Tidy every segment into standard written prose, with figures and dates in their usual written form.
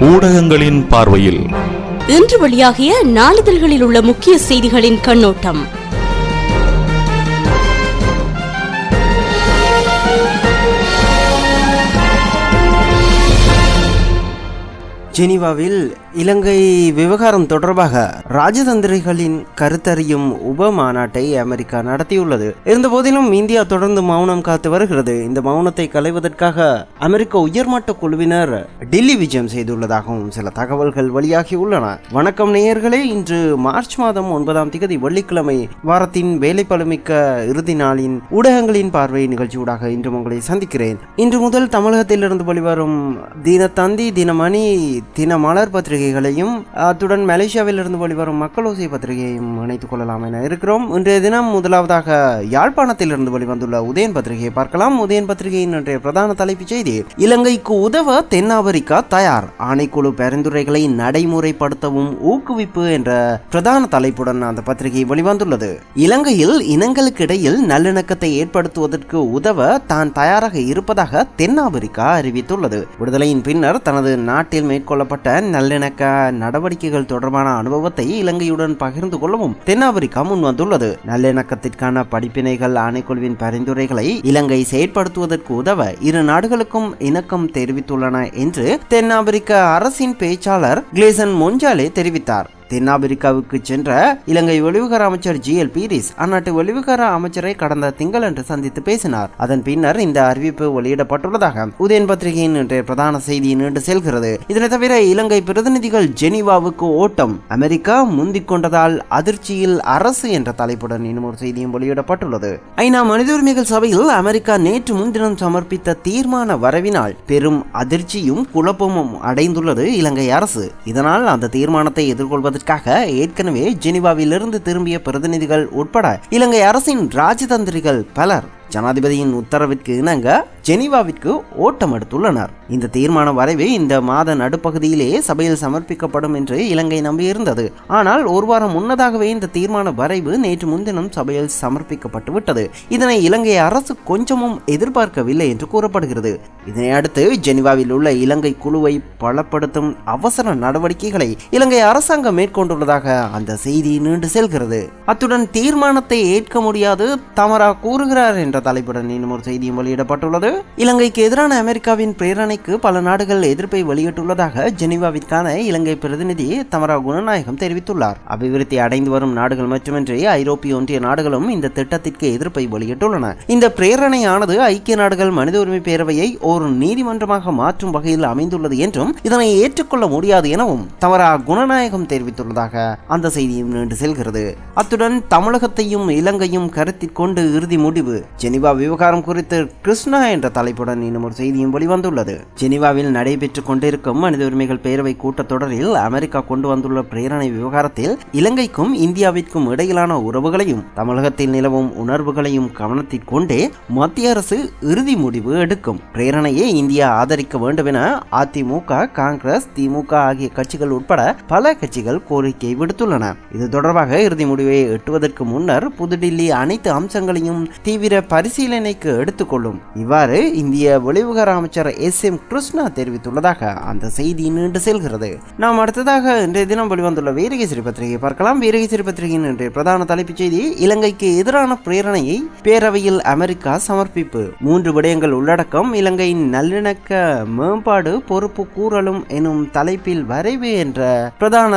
ஊடகங்களின் பார்வையில் இன்று வெளியாகிய நாளிதழ்களில் உள்ள முக்கிய செய்திகளின் கண்ணோட்டம். ஜெனீவாவில் இலங்கை விவகாரம் தொடர்பாக ராஜதந்திரிகளின் கருத்தறியும் உப மாநாட்டை அமெரிக்கா நடத்தியுள்ளது. இருந்தபோதிலும் இந்தியா தொடர்ந்து மௌனம் காத்து வருகிறது. இந்த மௌனத்தை களைவதற்காக அமெரிக்க உயர்மட்ட குழுவினர் டெல்லி விஜயம் செய்துள்ளதாகவும் சில தகவல்கள் வெளியாகியுள்ளன. வணக்கம் நேயர்களே, இன்று மார்ச் மாதம் 9 வெள்ளிக்கிழமை வாரத்தின் வேலைப்பளுமிக்க இறுதி நாளின் ஊடகங்களின் பார்வை நிகழ்ச்சியூடாக இன்று உங்களை சந்திக்கிறேன். இன்று முதல் தமிழகத்திலிருந்து வெளிவரும் தினத்தந்தி, தினமணி, தினமலர் பத்திரிகைகளையும் அத்துடன் மலேசியாவில் இருந்து வெளிவரும் மக்களோசை பத்திரிகையையும் இணைத்துக் கொள்ளலாம் என இருக்கிறோம். இன்றைய தினம் முதலாவதாக யாழ்ப்பாணத்தில் இருந்து வெளிவந்துள்ள உதயன் பத்திரிகையை பார்க்கலாம். உதயன் பத்திரிகையின் இன்றைய பிரதான தலைப்புச் செய்தி: இலங்கைக்கு உதவ தென்னாப்பிரிக்கா தயார், ஆணைக்குழு பரிந்துரைகளை நடைமுறைப்படுத்தவும் ஊக்குவிப்பு என்ற பிரதான தலைப்புடன் அந்த பத்திரிகை வெளிவந்துள்ளது. இலங்கையில் இனங்களுக்கு இடையில் நல்லிணக்கத்தை ஏற்படுத்துவதற்கு உதவ தான் தயாராக இருப்பதாக தென்னாப்பிரிக்கா அறிவித்துள்ளது. விடுதலையின் பின்னர் தனது நாட்டில் மேற்கொள்ளப்பட்ட நல்லிணக்க நடவடிக்கைகள் தொடர்பான அனுபவத்தை இலங்கையுடன் பகிர்ந்து கொள்ளவும் தென்னாப்பிரிக்கா முன்வந்துள்ளது. நல்லிணக்கத்திற்கான படிப்பினைகள் ஆணைக்குழுவின் பரிந்துரைகளை இலங்கை செயற்படுத்துவதற்கு உதவ இரு நாடுகளுக்கும் இணக்கம் தெரிவித்துள்ளன என்று தென்னாப்பிரிக்க அரசின் பேச்சாளர் கிளேசன் மொஞ்சாலே தெரிவித்தார். தென்னாப்பிரிக்காவுக்கு சென்ற இலங்கை வெளிவிகார அமைச்சர் GL பீரிஸ் அந்நாட்டு வெளிவிகார அமைச்சரை கடந்த திங்களன்று சந்தித்து பேசினார். அதன் பின்னர் இந்த அறிவிப்பு வெளியிடப்பட்டுள்ளதாக உதயன் பத்திரிகையின் இன்றைய பிரதான செய்தி நீண்டு செல்கிறது. இதனை தவிர இலங்கை பிரதிநிதிகள் ஜெனீவாவுக்கு ஓட்டம், அமெரிக்கா முந்திக் கொண்டதால் அதிர்ச்சியில் அரசு என்ற தலைப்புடன் இன்னும் ஒரு செய்தியும் வெளியிடப்பட்டுள்ளது. ஐநா மனித உரிமைகள் சபையில் அமெரிக்கா நேற்று முன்தினம் சமர்ப்பித்த தீர்மான வரவினால் பெரும் அதிர்ச்சியும் குழப்பமும் அடைந்துள்ளது இலங்கை அரசு. இதனால் அந்த தீர்மானத்தை எதிர்கொள்வது ஏற்கனவே ஜெனீவாவிலிருந்து திரும்பிய பிரதிநிதிகள் உட்பட இலங்கை அரசின் ராஜதந்திரிகள் பலர் ஜனாதிபதியின் உத்தரவிற்கு இணங்க ஜெனீவாவிற்கு ஓட்டம் எடுத்துள்ளனர். இந்த தீர்மான வரைவு இந்த மாத நடுப்பகுதியிலே சபையில் சமர்ப்பிக்கப்படும் என்று இலங்கை நம்பியிருந்தது. ஆனால் ஒரு வாரம் முன்னதாகவே இந்த தீர்மான வரைவு நேற்று முன்தினம் சபையில் சமர்ப்பிக்கப்பட்டு விட்டது. இதனை இலங்கை அரசு கொஞ்சமும் எதிர்பார்க்கவில்லை என்று கூறப்படுகிறது. இதனை அடுத்து ஜெனீவாவில் உள்ள இலங்கை குழுவை பலப்படுத்தும் அவசர நடவடிக்கைகளை இலங்கை அரசாங்கம் மேற்கொண்டுள்ளதாக அந்த செய்தி நீண்டு செல்கிறது. அத்துடன் தீர்மானத்தை ஏற்க முடியாது தமரா கூறுகிறார் என்ற தலைப்புடன் இன்னும் ஒரு செய்தியும் வெளியிடப்பட்டுள்ளது. இலங்கைக்கு எதிரான அமெரிக்காவின் பிரேரணைக்கு பல நாடுகள் எதிர்ப்பை வெளியிட்டுள்ளதாக ஜெனீவாவிற்கான இலங்கை பிரதிநிதி தமரா குணநாயகம் தெரிவித்துள்ளார். அபிவிருத்தி அடைந்து வரும் நாடுகள் மட்டுமின்றி ஐரோப்பிய ஒன்றிய நாடுகளும் இந்த திட்டத்திற்கு எதிர்ப்பை வெளியிட்டுள்ளன. இந்த பிரேரணையானது ஐக்கிய நாடுகள் மனித உரிமை பேரவையை ஒரு நீதிமன்றமாக மாற்றும் வகையில் அமைந்துள்ளது என்றும் இதனை ஏற்றுக்கொள்ள முடியாது எனவும் தமரா குணநாயகம் தெரிவித்துள்ளதாக அந்த செய்தியும் நீண்டு செல்கிறது. அத்துடன் தமிழகத்தையும் இலங்கையும் கருத்தில் கொண்டு இறுதி முடிவு, ஜெனீவா விவகாரம் குறித்து கிருஷ்ணா என்ற தலைப்புடன் இன்னும் ஒரு செய்தியும் வெளிவந்துள்ளது. ஜெனீவாவில் நடைபெற்றுக் கொண்டிருக்கும் மனித உரிமைகள் பேரவை கூட்டத்தொடரில் அமெரிக்கா கொண்டு வந்துள்ள பிரேரணை விவகாரத்தில் இலங்கைக்கும் இந்தியாவிற்கும் இடையிலான உறவுகளையும் தமிழகத்தில் நிலவும் உணர்வுகளையும் கவனத்தில் கொண்டே மத்திய அரசு இறுதி முடிவு எடுக்கும். பிரேரணையை இந்தியா ஆதரிக்க வேண்டும் என அதிமுக, காங்கிரஸ், திமுக ஆகிய கட்சிகள் உட்பட பல கட்சிகள் கோரிக்கை விடுத்துள்ளன. இது தொடர்பாக இறுதி முடிவை எட்டுவதற்கு முன்னர் புதுடில்லி அனைத்து அம்சங்களையும் தீவிர பரிசீலனைக்கு எடுத்துக்கொள்ளும். இவ்வாறு இந்திய வெளிவிகார அமைச்சர் SM கிருஷ்ணா தெரிவித்துள்ளதாக அந்த செய்தி நீண்டு செல்கிறது. நாம் அடுத்ததாக இன்றைய தினம் வெளிவந்துள்ள வீரகேசரி பத்திரிகையை பார்க்கலாம். வீரகேசரி பத்திரிகையின் இன்றைய பிரதான தலைப்புச் செய்தி: இலங்கைக்கு எதிரான பிரேரணையை பேரவையில் அமெரிக்கா சமர்ப்பிப்பு. 3 விடயங்கள் உள்ளடக்கம் இலங்கையின் நல்லிணக்க மேம்பாடு பொறுப்பு கூறலும் எனும் தலைப்பில் வரைவு என்ற பிரதான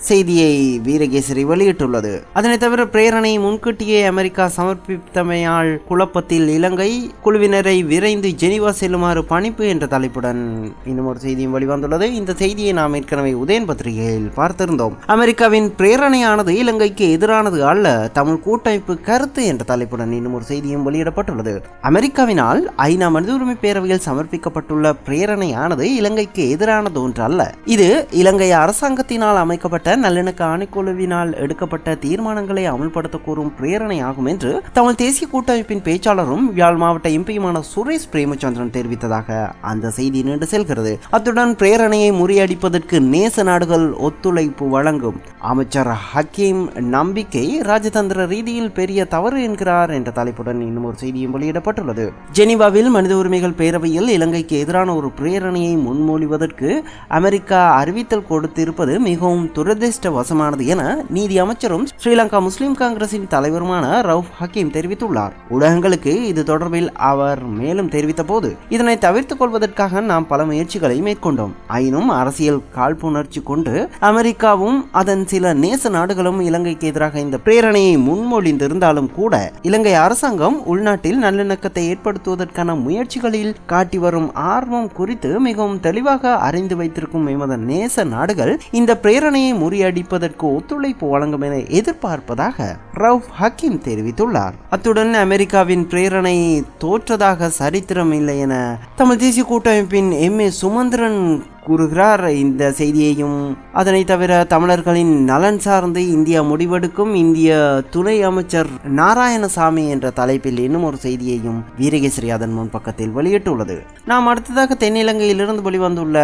செய்தியை வீரகேசரி வெளியிட்டுள்ளது. அதனை தவிர பிரேரணை முன்கூட்டியே அமெரிக்கா சமர்ப்பித்தமையால் குழப்பத்தில் இலங்கை குழுவினரை விரைந்து ஜெனீவா செல்லுமாறு பணிப்பு என்ற தலைப்புடன் இன்னும் ஒரு செய்தியும் வெளிவந்துள்ளது. இந்த செய்தியை நாம் ஏற்கனவே உதயன் பத்திரிகையில் பார்த்திருந்தோம். அமெரிக்காவின் பிரேரணையானது இலங்கைக்கு எதிரானது அல்ல, தமிழ் கூட்டமைப்பு கருத்து என்ற தலைப்புடன் இன்னும் ஒரு செய்தியும் வெளியிடப்பட்டுள்ளது. அமெரிக்காவினால் ஐநா மனித உரிமை பேரவையில் சமர்ப்பிக்கப்பட்டுள்ள பிரேரணையானது இலங்கைக்கு எதிரானது ஒன்று அல்ல. இது இலங்கை அரசாங்கத்தினால் அமைக்கப்பட்ட நல்லிணக்க ஆணைக்குழுவினால் எடுக்கப்பட்ட தீர்மானங்களை அமல்படுத்த கூறும் பிரேரணை ஆகும் என்று தமிழ் தேசிய கூட்டமைப்பின் பேச்சாளரும் யாழ் மாவட்ட எம்பியுமான சுரேஷ் பிரேமச்சந்திரன் தெரிவித்ததாக அந்த செய்தி நீண்டு செல்கிறது. அத்துடன் பிரேரணையை முறியடிப்பதற்கு நேச நாடுகள் ஒத்துழைப்பு வழங்கும். அமைச்சர் ஹக்கீம் நம்பிக்கை ராஜதந்திர ரீதியில் பெரிய தவறு என்கிறார் என்ற தலைப்புடன் இன்னும் ஒரு செய்தியும் வெளியிடப்பட்டுள்ளது. ஜெனீவாவில் மனித உரிமைகள் பேரவையில் இலங்கைக்கு எதிரான ஒரு பிரேரணையை முன்மொழிவதற்கு அமெரிக்கா அறிவித்தல் கொடுத்திருப்பது மிகவும் துரதிர்ஷ்டவசமானது என நீதி அமைச்சரும் ஸ்ரீலங்கா முஸ்லிம் காங்கிரசின் தலைவருமான ரவுப் ஹக்கீம் தெரிவித்துள்ளார். ஊடகங்களுக்கு இது தொடர்பில் அவர் மேலும் தெரிவித்த போது, இதனை தவிர்த்துக் கொள்வதற்காக நாம் பல முயற்சிகளை மேற்கொண்டோம். ஆயினும் அரசியல் காழ்ப்புணர்ச்சி கொண்டு அமெரிக்காவும் அதன் சில நேச நாடுகளும் இலங்கைக்கு எதிராக இந்த பிரேரணையை முன்மொழிந்திருந்தாலும் கூட இலங்கை அரசாங்கம் உள்நாட்டில் நல்லிணக்கத்தை ஏற்படுத்துவதற்கான முயற்சிகளில் காட்டி வரும் ஆர்வம் குறித்து மிகவும் தெளிவாக அறிந்து வைத்திருக்கும் எமது நேச நாடுகள் இந்த பிரேரணையை முறியடிப்பதற்கு ஒத்துழைப்பு வழங்கும் என எதிர்பார்ப்பதாக ரவுப் ஹக்கீம் தெரிவித்துள்ளார். அத்துடன் அமெரிக்காவின் பிரேரணை தோற்றதாக சரித்திரம் இல்லை என தமிழ் தேசிய கூட்டமைப்பின் MA சுமந்திரன் கூறுகிறார். இந்த செய்தியையும் அதனை தவிர தமிழர்களின் நலன் சார்ந்து இந்தியா முடிவெடுக்கும் இந்திய துணை அமைச்சர் நாராயணசாமி என்ற தலைப்பில் இன்னும் ஒரு செய்தியையும் வீரகேசரி அதன் முன்பக்கத்தில் வெளியிட்டுள்ளது. நாம் அடுத்ததாக தென்னிலங்கையிலிருந்து வெளிவந்துள்ள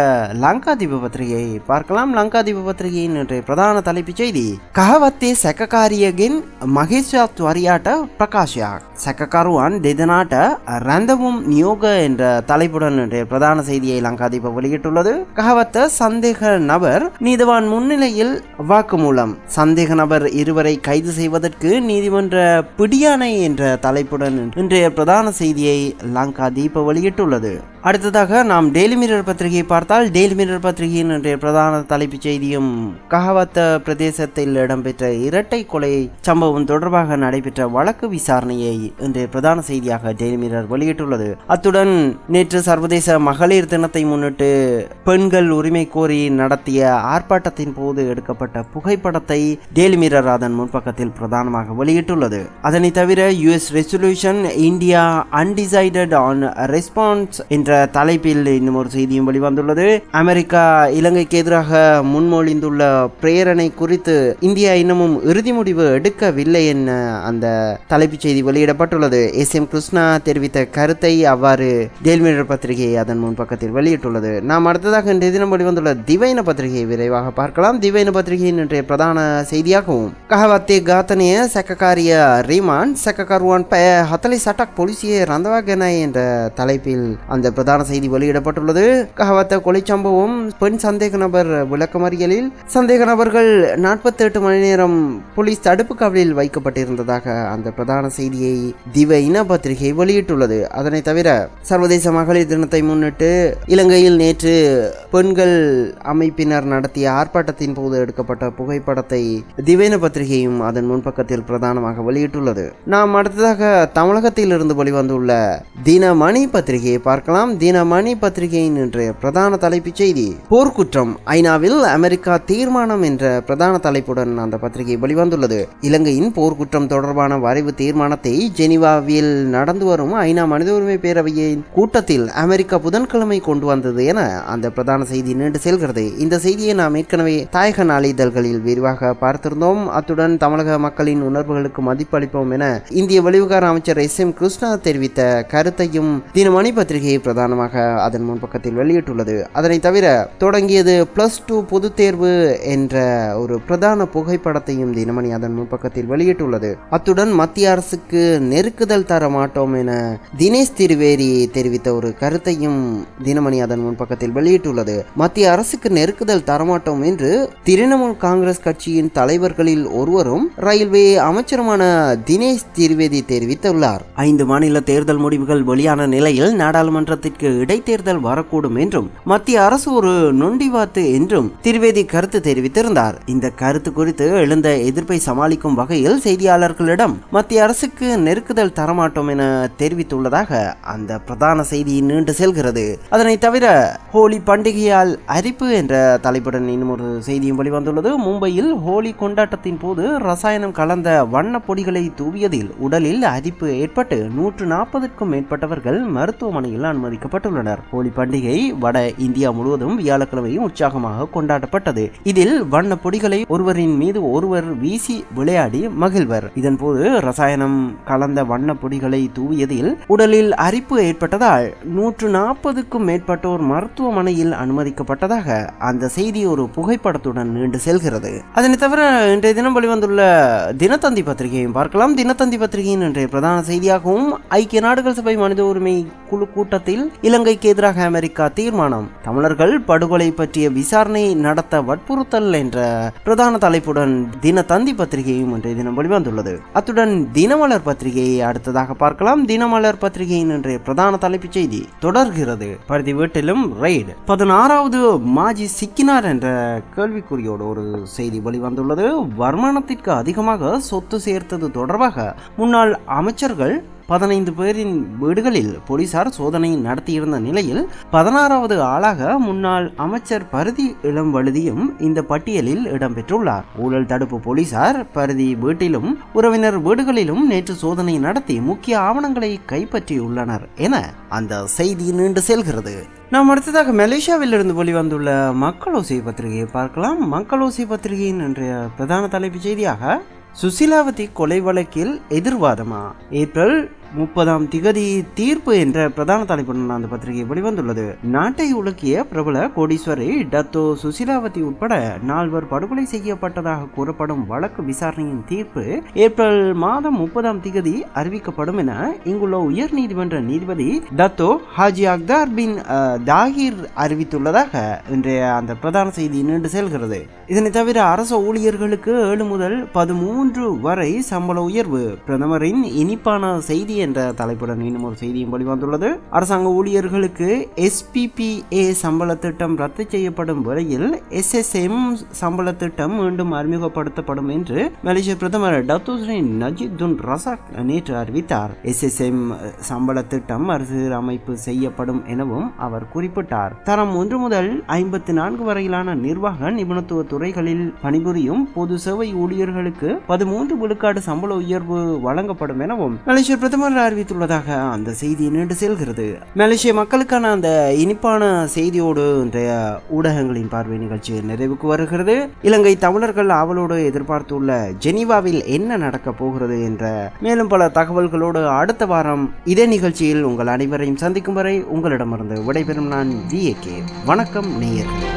லங்காதீப பத்திரிகையை பார்க்கலாம். லங்காதீப பத்திரிகையின் இன்றைய பிரதான தலைப்புச் செய்தி, கஹவத்தே සැකකාරියගෙන් මහේස්ත්‍රාත් වරියාට பிரகாஷ்யா சக்கக்காருவான் දෙදෙනාට ரந்தவும் நியோக என்ற தலைப்புடன் இன்றைய பிரதான செய்தியை லங்காதீப வெளியிட்டுள்ளது. கஹவத்த சந்தேக நபர் நீதிவான் முன்னிலையில் வாக்குமூலம். சந்தேக நபர் இருவரை கைது செய்வதற்கு நீதிமன்ற பிடியாணை என்ற தலைப்புடன் இன்றைய பிரதான செய்தியை லங்காதீப வெளியிட்டுள்ளது. அடுத்ததாக நாம் டெய்லி மிரர் பத்திரிகையை பார்த்தால், டெய்லி மிரர் பத்திரிகையின் இன்றைய பிரதான தலைப்புச் செய்தியும் கஹவத்த பிரதேசத்தில் இடம்பெற்ற இரட்டை கொலை சம்பவம் தொடர்பாக நடைபெற்ற வழக்கு விசாரணையை இன்றைய பிரதான செய்தியாக டெய்லி மிரர் வெளியிட்டுள்ளது. அத்துடன் நேற்று சர்வதேச மகளிர் தினத்தை முன்னிட்டு பெண்கள் உரிமை கோரி நடத்திய ஆர்ப்பாட்டத்தின் போது எடுக்கப்பட்ட புகைப்படத்தை டெய்லி மிரர் அதன் முன்பக்கத்தில் பிரதானமாக வெளியிட்டுள்ளது. அதனை தவிர US resolution India undecided on response என்ற தலைப்பில் இன்னும் ஒரு செய்தியும் வெளிவந்துள்ளது. அமெரிக்கா இலங்கைக்கு எதிராக முன்மொழிந்துள்ள பிரேரணை குறித்து இந்தியா இன்னமும் இறுதி முடிவு எடுக்கவில்லை என அந்த தலைப்புச் செய்தி வெளியிடப்பட்டுள்ளது. SM கிருஷ்ணா தெரிவித்த கருத்தை அவ்வாறு டெய்லி மிரர் பத்திரிகை அதன் முன்பக்கத்தில் வெளியிட்டுள்ளது. நாம் அடுத்ததாக இன்றைய தினம் வெளிவந்துள்ள திவைன பத்திரிகையை விரைவாக பார்க்கலாம். திவைன பத்திரிகையின் இன்றைய பிரதான செய்தியாகவும், கஹவத்தே காத்தனைய சக்கக்காரிய ரீமான் சக்கக்காருவான் 48ක් போலீசியை ரந்தவாகன என்ற தலைப்பில் அந்த பிரதான செய்தி வெளியிடப்பட்டுள்ளது. கஹவத்த கொலை சம்பவம் பெண் சந்தேக நபர் விளக்கமறியலில் சந்தேக நபர்கள் 48 மணி நேரம் போலீஸ் தடுப்பு காவலில் வைக்கப்பட்டிருந்ததாக அந்த பிரதான செய்தியை திவைன பத்திரிகை வெளியிட்டுள்ளது. அதனை தவிர சர்வதேச மகளிர் தினத்தை முன்னிட்டு இலங்கையில் நேற்று பெண்கள் அமைப்பினர் நடத்திய ஆர்ப்பாட்டத்தின் போது எடுக்கப்பட்ட புகைப்படத்தை திவைன பத்திரிகையும் அதன் முன்பக்கத்தில் பிரதானமாக வெளியிட்டுள்ளது. நாம் அடுத்ததாக தமிழகத்தில் இருந்து வெளிவந்துள்ள தினமணி பத்திரிகையை பார்க்கலாம். தினமணி பத்திரிகையின் இன்றைய பிரதான தலைப்புச் செய்தி, போர்க்குற்றம் ஐநாவில் அமெரிக்கா தீர்மானம் என்ற பிரதான தலைப்புடன் அந்த பத்திரிகை வெளிவந்துள்ளது. இலங்கையின் போர்க்குற்றம் தொடர்பான வரைவு தீர்மானத்தை ஜெனீவாவில் நடந்து வரும் ஐநா மனித உரிமை பேரவையின் கூட்டத்தில் அமெரிக்கா புதன்கிழமை கொண்டு வந்தது என அந்த பிரதான செய்தி நீண்டு செல்கிறது. இந்த செய்தியை நாம் ஏற்கனவே தாயக நாளிதழ்களில் விரிவாக பார்த்திருந்தோம். அத்துடன் தமிழக மக்களின் உணர்வுகளுக்கு மதிப்பளிப்போம் என இந்திய வெளிவிவகார அமைச்சர் SM கிருஷ்ணா தெரிவித்த கருத்தையும் தினமணி பத்திரிகை பிரதானமாக அதன் முன்பக்கத்தில் வெளியிட்டுள்ளது. அதனை தவிர தொடங்கியது +2 பொது தேர்வு என்ற ஒரு பிரதான புகைப்படத்தையும் தினமணி அதன் முன்பக்கத்தில் வெளியிட்டுள்ளது. அத்துடன் மத்திய அரசுக்கு நெருக்குதல் தர மாட்டோம் என தினேஷ் திரிவேதி தெரிவித்த ஒரு கருத்தையும் தினமணி அதன் முன்பக்கத்தில் வெளியிட்டுள்ளது. மத்திய அரசுக்கு நெருக்குதல் தரமாட்டோம் என்று திரிணாமுல் காங்கிரஸ் கட்சியின் தலைவர்களில் ஒருவரும் ரயில்வே அமைச்சருமான தினேஷ் திரிவேதி தெரிவித்துள்ளார். 5 மாநில தேர்தல் முடிவுகள் வெளியான நிலையில் நாடாளுமன்றத்திற்கு இடைத்தேர்தல் வரக்கூடும் என்றும் மத்திய அரசு ஒரு நொண்டிவாத்து என்றும் திரிவேதி கருத்து தெரிவித்திருந்தார். இந்த கருத்து குறித்து எழுந்த எதிர்ப்பை சமாளிக்கும் வகையில் செய்தியாளர்களிடம் மத்திய அரசுக்கு நெருக்குதல் தரமாட்டோம் என தெரிவித்துள்ளதாக அந்த பிரதான செய்தி நீண்டு செல்கிறது. அதனை தவிர ஹோலி பண்டிகை பண்டிகையால் அரிப்பு என்ற தலைப்புடன் இன்னும் ஒரு செய்தியும் வெளிவந்துள்ளது. மும்பையில் ஹோலி கொண்டாட்டத்தின் போது ரசாயனம் கலந்த வண்ண பொடிகளை தூவியதில் உடலில் அரிப்பு ஏற்பட்டு 140க்கும் மேற்பட்டவர்கள் மருத்துவமனையில் அனுமதிக்கப்பட்டுள்ளனர். ஹோலி பண்டிகை வட இந்தியா முழுவதும் வியாழக்கிழமை உற்சாகமாக கொண்டாடப்பட்டது. இதில் வண்ண பொடிகளை ஒருவரின் மீது ஒருவர் வீசி விளையாடி மகிழ்வர். இதன்போது ரசாயனம் கலந்த வண்ண பொடிகளை தூவியதில் உடலில் அரிப்பு ஏற்பட்டதால் 140க்கும் மேற்பட்டோர் மருத்துவமனையில் அனுமதிக்கப்பட்டதாக அந்த செய்தி ஒரு புகைப்படத்துடன் நீண்டு செல்கிறது. அதனை தவிர இன்றைய தினம் வெளிவந்துள்ள தினத்தந்தி பத்திரிகையும் பார்க்கலாம். தினத்தந்தி பத்திரிகையின் இன்றைய பிரதான செய்தியாகவும் ஐக்கிய நாடுகள் சபை மனித உரிமை குழு கூட்டத்தில் இலங்கைக்கு எதிராக அமெரிக்கா தீர்மானம், தமிழர்கள் படுகொலை பற்றிய விசாரணை நடத்த வற்புறுத்தல் என்ற பிரதான தலைப்புடன் தினத்தந்தி பத்திரிகையும் இன்றைய தினம் வெளிவந்துள்ளது. அத்துடன் தினமலர் பத்திரிகையை அடுத்ததாக பார்க்கலாம். தினமலர் பத்திரிகையின் இன்றைய பிரதான தலைப்புச் செய்தி தொடர்கிறது. பருத்தி வீட்டிலும் ரெய்டு, 16வது மாஜி சிக்கினார் என்ற கேள்விக்குறியோடு ஒரு செய்தி வெளிவந்துள்ளது. வருமானத்திற்கு அதிகமாக சொத்து சேர்த்தது தொடர்பாக முன்னாள் அமைச்சர்கள் 15 பேரின் வீடுகளில் போலீசார் சோதனை நடத்தியிருந்த நிலையில் 16வது ஆளாக முன்னாள் அமைச்சர் பருதி இளம்வழுதியும் இந்த பட்டியலில் இடம்பெற்றுள்ளார். ஊழல் தடுப்பு போலீசார் பருதி வீட்டிலும் உறவினர் வீடுகளிலும் நேற்று சோதனை நடத்தி முக்கிய ஆவணங்களை கைப்பற்றியுள்ளனர் என அந்த செய்தி நீண்டு செல்கிறது. நாம் அடுத்ததாக மலேசியாவில் இருந்து வெளிவந்துள்ள மக்களோசை பத்திரிகையை பார்க்கலாம். மக்களோசை பத்திரிகையின் இன்றைய பிரதான தலைப்புச் செய்தியாக சுசிலாவதி கொலை வழக்கில் எதிர்வாதமா, ஏப்ரல் 30 தீர்ப்பு என்ற பிரதான தலைப்புடன் அந்த பத்திரிகை வெளிவந்துள்ளது. நாட்டை உலுக்கிய பிரபல கோடீஸ்வரி டத்தோ சுசிலாவதி உட்பட 4 படுகொலை செய்யப்பட்டதாக கூறப்படும் வழக்கு விசாரணையின் தீர்ப்பு ஏப்ரல் 30 அறிவிக்கப்படும் என இங்குள்ள உயர் நீதிமன்ற நீதிபதி டத்தோ ஹாஜி அக்தார் பின் தாகிர் அறிவித்துள்ளதாக இன்றைய அந்த பிரதான செய்தி நீண்டு செல்கிறது. இதனை தவிர அரசு ஊழியர்களுக்கு 7 முதல் 13 வரை சம்பள உயர்வு, பிரதமரின் இனிப்பான செய்தி என்ற தலைப்புடன் இன்னும் ஒரு செய்தியும் வெளிவந்துள்ளது. அரசாங்க ஊழியர்களுக்கு SPPA சம்பள திட்டம் ரத்து செய்யப்படும் வேளையில் SSM சம்பள திட்டம் மீண்டும் அறிமுகப்படுத்தப்படும் என்று மலேசிய பிரதமர் Dato Sri Najib Tun Razak நேற்று அறிவித்தார். SSM சம்பள திட்டம் மறுசீரமைப்பு செய்யப்படும் எனவும் அவர் குறிப்பிட்டார். தரம் 1 முதல் 54 வரையிலான நிர்வாக நிபுணத்துவ துறைகளில் பணிபுரியும் பொது சேவை ஊழியர்களுக்கு 13 விழுக்காடு சம்பள உயர்வு வழங்கப்படும் எனவும் மலேசிய பிரதமர் அறிவித்துள்ளதாக அந்த செய்தி நீண்டு செல்கிறது. மலேசிய மக்களுக்கான அந்த இனிப்பான செய்தியோடு இன்றைய ஊடகங்களின் பார்வை நிகழ்ச்சி நிறைவுக்கு வருகிறது. இலங்கை தமிழர்கள் ஆவலோடு எதிர்பார்த்துள்ள ஜெனீவாவில் என்ன நடக்கப் போகிறது என்ற மேலும் பல தகவல்களோடு அடுத்த வாரம் இதே நிகழ்ச்சியில் உங்கள் அனைவரையும் சந்திக்கும் வரை உங்களிடமிருந்து விடைபெறும் நான் VAK. வணக்கம் நேயர்களே.